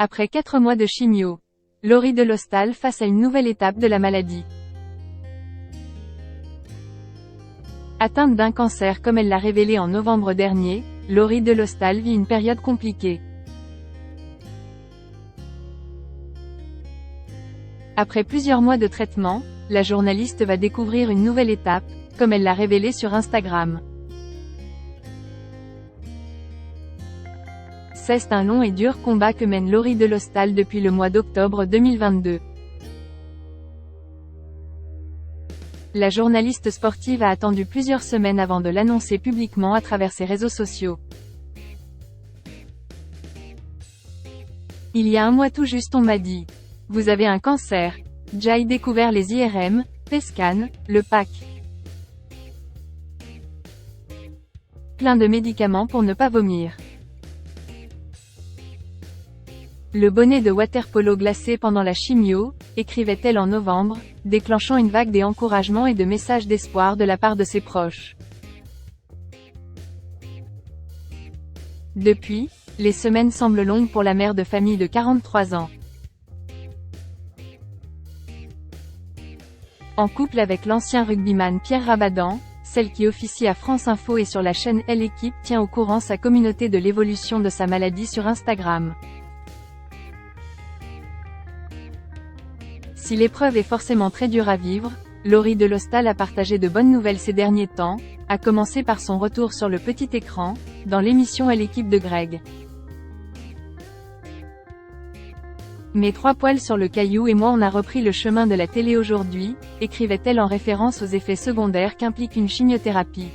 Après 4 mois de chimio, Laurie Delostal face à une nouvelle étape de la maladie. Atteinte d'un cancer comme elle l'a révélé en novembre dernier, Laurie Delostal vit une période compliquée. Après plusieurs mois de traitement, la journaliste va découvrir une nouvelle étape, comme elle l'a révélé sur Instagram. C'est un long et dur combat que mène Laurie Delostal depuis le mois d'octobre 2022. La journaliste sportive a attendu plusieurs semaines avant de l'annoncer publiquement à travers ses réseaux sociaux. Il y a un mois tout juste on m'a dit « Vous avez un cancer ». J'ai découvert les IRM, PET-scan, le PAC. Plein de médicaments pour ne pas vomir. Le bonnet de water-polo glacé pendant la chimio, écrivait-elle en novembre, déclenchant une vague d'encouragement et de messages d'espoir de la part de ses proches. Depuis, les semaines semblent longues pour la mère de famille de 43 ans. En couple avec l'ancien rugbyman Pierre Rabadan, celle qui officie à France Info et sur la chaîne L'Équipe tient au courant sa communauté de l'évolution de sa maladie sur Instagram. Si l'épreuve est forcément très dure à vivre, Laurie Delostal a partagé de bonnes nouvelles ces derniers temps, à commencer par son retour sur le petit écran, dans l'émission L'Équipe de Greg. Mes 3 poils sur le caillou et moi on a repris le chemin de la télé aujourd'hui, écrivait-elle en référence aux effets secondaires qu'implique une chimiothérapie.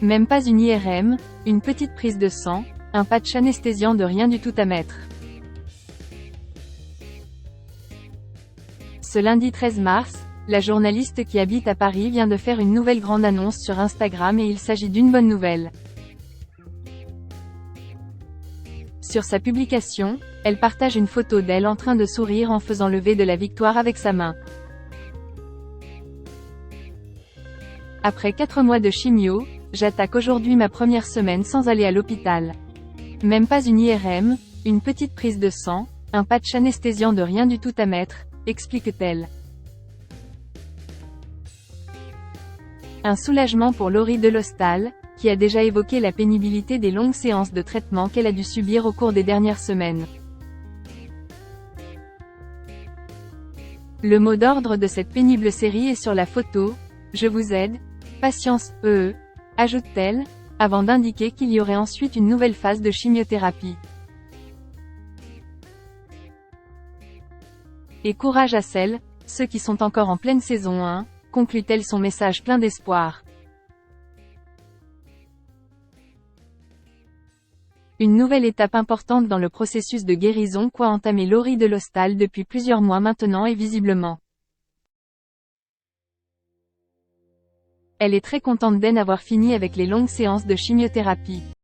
Même pas une IRM, une petite prise de sang, un patch anesthésiant de rien du tout à mettre. Ce lundi 13 mars, la journaliste qui habite à Paris vient de faire une nouvelle grande annonce sur Instagram et il s'agit d'une bonne nouvelle. Sur sa publication, elle partage une photo d'elle en train de sourire en faisant lever de la victoire avec sa main. Après 4 mois de chimio, j'attaque aujourd'hui ma première semaine sans aller à l'hôpital. Même pas une IRM, une petite prise de sang, un patch anesthésiant de rien du tout à mettre, explique-t-elle. Un soulagement pour Laurie Delostal, qui a déjà évoqué la pénibilité des longues séances de traitement qu'elle a dû subir au cours des dernières semaines. Le mot d'ordre de cette pénible série est sur la photo, « Je vous aide, patience, ajoute-t-elle, avant d'indiquer qu'il y aurait ensuite une nouvelle phase de chimiothérapie. Et courage à ceux qui sont encore en pleine saison 1, conclut-elle son message plein d'espoir. Une nouvelle étape importante dans le processus de guérison qu'a entamé Laurie Delostal depuis plusieurs mois maintenant et visiblement. Elle est très contente d'en avoir fini avec les longues séances de chimiothérapie.